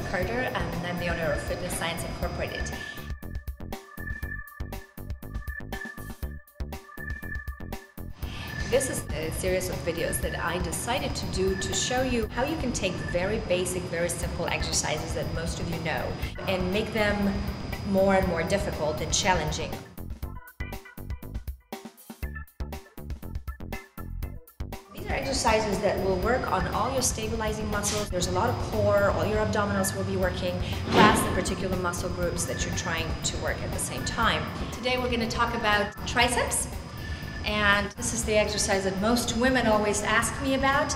Carter, and I'm the owner of Fitness Science Incorporated. This is a series of videos that I decided to do to show you how you can take very basic, very simple exercises that most of you know and make them more and more difficult and challenging. These are exercises that will work on all your stabilizing muscles. There's a lot of core, all your abdominals will be working, plus the particular muscle groups that you're trying to work at the same time. Today we're going to talk about triceps. And this is the exercise that most women always ask me about.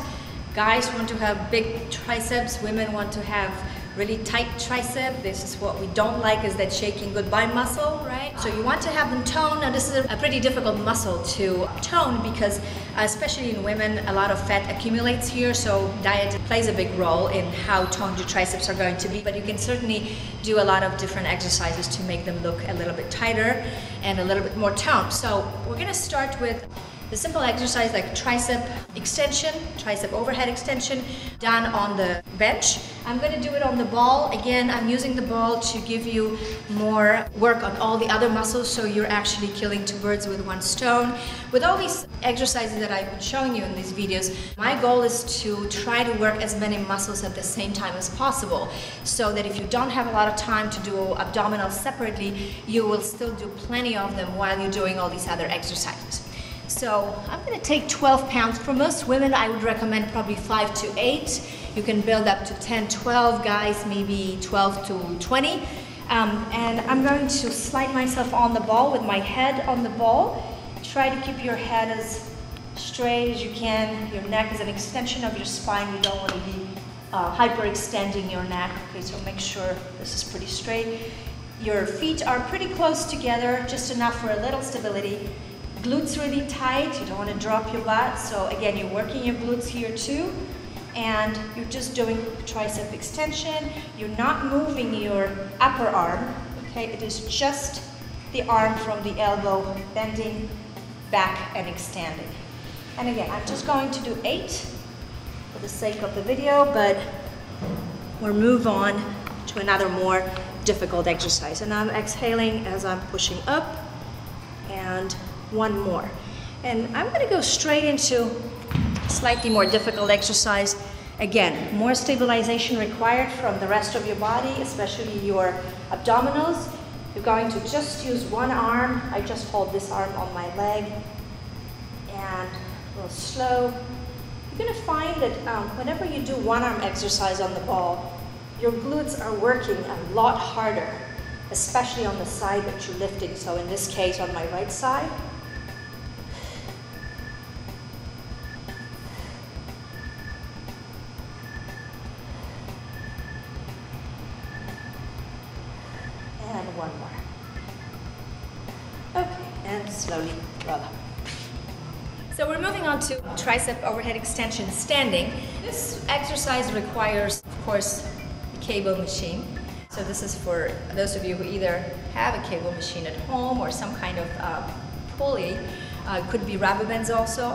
Guys want to have big triceps, women want to have really tight tricep. This is what we don't like, is that shaking goodbye muscle, right? So you want to have them toned. Now this is a pretty difficult muscle to tone because especially in women, a lot of fat accumulates here, so diet plays a big role in how toned your triceps are going to be. But you can certainly do a lot of different exercises to make them look a little bit tighter and a little bit more toned. So we're going to start with the simple exercise like tricep extension, tricep overhead extension, done on the bench. I'm going to do it on the ball. Again, I'm using the ball to give you more work on all the other muscles, so you're actually killing two birds with one stone. With all these exercises that I've been showing you in these videos, my goal is to try to work as many muscles at the same time as possible, so that if you don't have a lot of time to do abdominals separately, you will still do plenty of them while you're doing all these other exercises. So I'm going to take 12 pounds. For most women, I would recommend probably 5 to 8. You can build up to 10, 12, guys maybe 12 to 20. And I'm going to slide myself on the ball with my head on the ball. Try to keep your head as straight as you can. Your neck is an extension of your spine. You don't want to be hyperextending your neck. Okay, so make sure this is pretty straight. Your feet are pretty close together, just enough for a little stability. Glutes really tight, you don't want to drop your butt, so again, you're working your glutes here too, and you're just doing tricep extension. You're not moving your upper arm, okay? It is just the arm from the elbow bending back and extending. And again, I'm just going to do 8 for the sake of the video, but we'll move on to another more difficult exercise. And I'm exhaling as I'm pushing up, and one more. And I'm going to go straight into a slightly more difficult exercise. Again, more stabilization required from the rest of your body, especially your abdominals. You're going to just use one arm. I just hold this arm on my leg, and a little slow. You're going to find that whenever you do one arm exercise on the ball, your glutes are working a lot harder, especially on the side that you're lifting. So in this case, on my right side. And one more. Okay, and slowly roll up. So we're moving on to tricep overhead extension standing. This exercise requires, of course, a cable machine. So this is for those of you who either have a cable machine at home or some kind of pulley. Could be rubber bands also,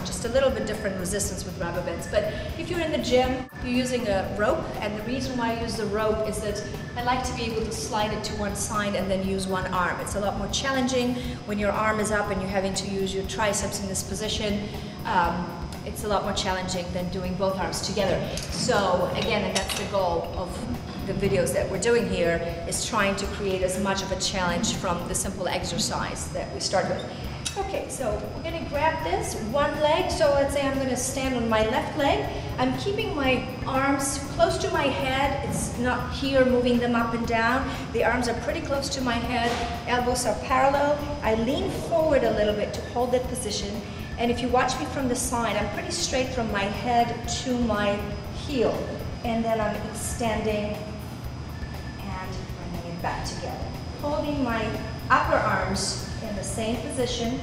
just a little bit different resistance with rubber bands. But if you're in the gym, you're using a rope, and the reason why I use the rope is that I like to be able to slide it to one side and then use one arm. It's a lot more challenging when your arm is up and you're having to use your triceps in this position. It's a lot more challenging than doing both arms together. So again, and that's the goal of the videos that we're doing here, is trying to create as much of a challenge from the simple exercise that we start with. Okay, so we're going to grab this one leg. So let's say I'm going to stand on my left leg. I'm keeping my arms close to my head. It's not here moving them up and down. The arms are pretty close to my head. Elbows are parallel. I lean forward a little bit to hold that position. And if you watch me from the side, I'm pretty straight from my head to my heel. And then I'm extending and bringing it back together. Holding my upper arms in the same position.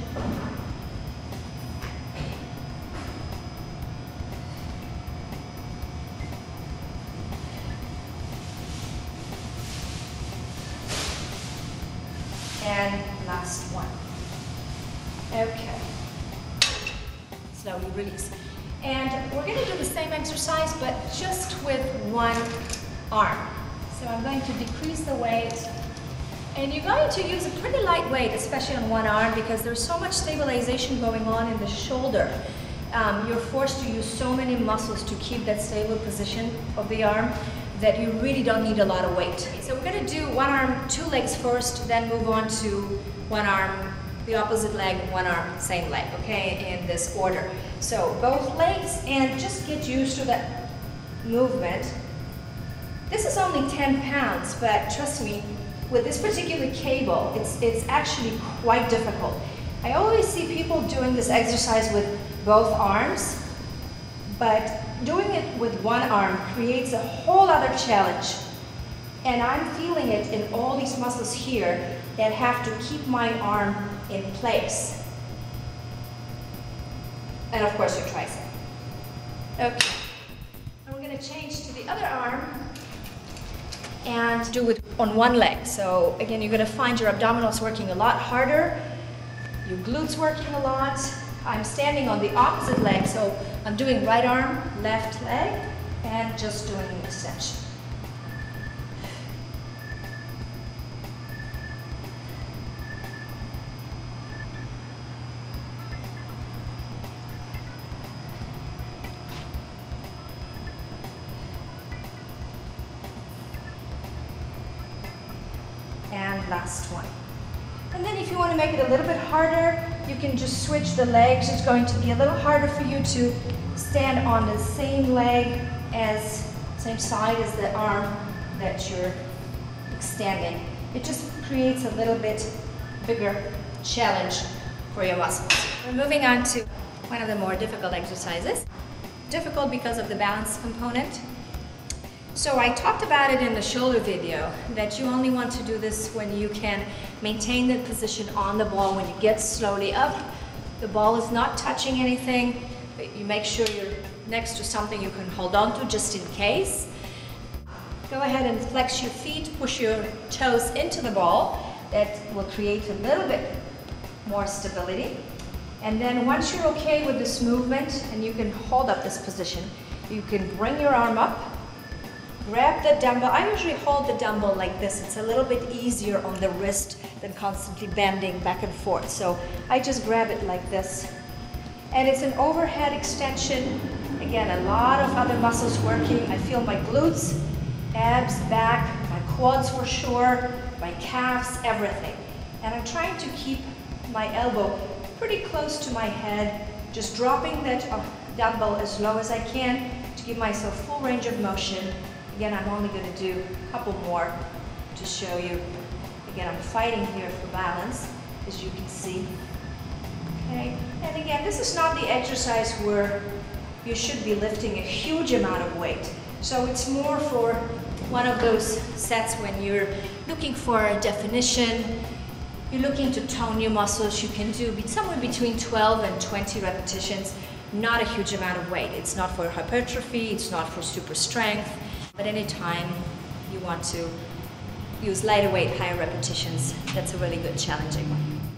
And last one. Okay. Slowly release. And we're going to do the same exercise, but just with one arm. So I'm going to decrease the weight. And you're going to use a pretty light weight, especially on one arm, because there's so much stabilization going on in the shoulder. You're forced to use so many muscles to keep that stable position of the arm that you really don't need a lot of weight. So we're going to do one arm, two legs first, then move on to one arm, the opposite leg, one arm, same leg, okay, in this order. So both legs, and just get used to that movement. This is only 10 pounds, but trust me, with this particular cable, it's actually quite difficult. I always see people doing this exercise with both arms, but doing it with one arm creates a whole other challenge. And I'm feeling it in all these muscles here that have to keep my arm in place. And of course your tricep. Okay. And we're going to change to the other arm and do it on one leg. So again, you're going to find your abdominals working a lot harder, your glutes working a lot. I'm standing on the opposite leg, so I'm doing right arm, left leg, and just doing an extension. And last one. And then if you want to make it a little bit harder, you can just switch the legs. It's going to be a little harder for you to stand on the same leg same side as the arm that you're extending. It just creates a little bit bigger challenge for your muscles. We're moving on to one of the more difficult exercises. Difficult because of the balance component. So I talked about it in the shoulder video, that you only want to do this when you can maintain the position on the ball. When you get slowly up, the ball is not touching anything, but you make sure you're next to something you can hold on to just in case. Go ahead and flex your feet, push your toes into the ball. That will create a little bit more stability. And then once you're okay with this movement and you can hold up this position, you can bring your arm up, grab the dumbbell. I usually hold the dumbbell like this. It's a little bit easier on the wrist than constantly bending back and forth. So I just grab it like this. And it's an overhead extension. Again, a lot of other muscles working. I feel my glutes, abs, back, my quads for sure, my calves, everything. And I'm trying to keep my elbow pretty close to my head, just dropping that dumbbell as low as I can to give myself full range of motion. Again, I'm only going to do a couple more to show you. Again, I'm fighting here for balance, as you can see. Okay, and again, this is not the exercise where you should be lifting a huge amount of weight. So it's more for one of those sets when you're looking for a definition, you're looking to tone your muscles. You can do somewhere between 12 and 20 repetitions, not a huge amount of weight. It's not for hypertrophy, it's not for super strength. But anytime you want to use lighter weight, higher repetitions, that's a really good challenging one.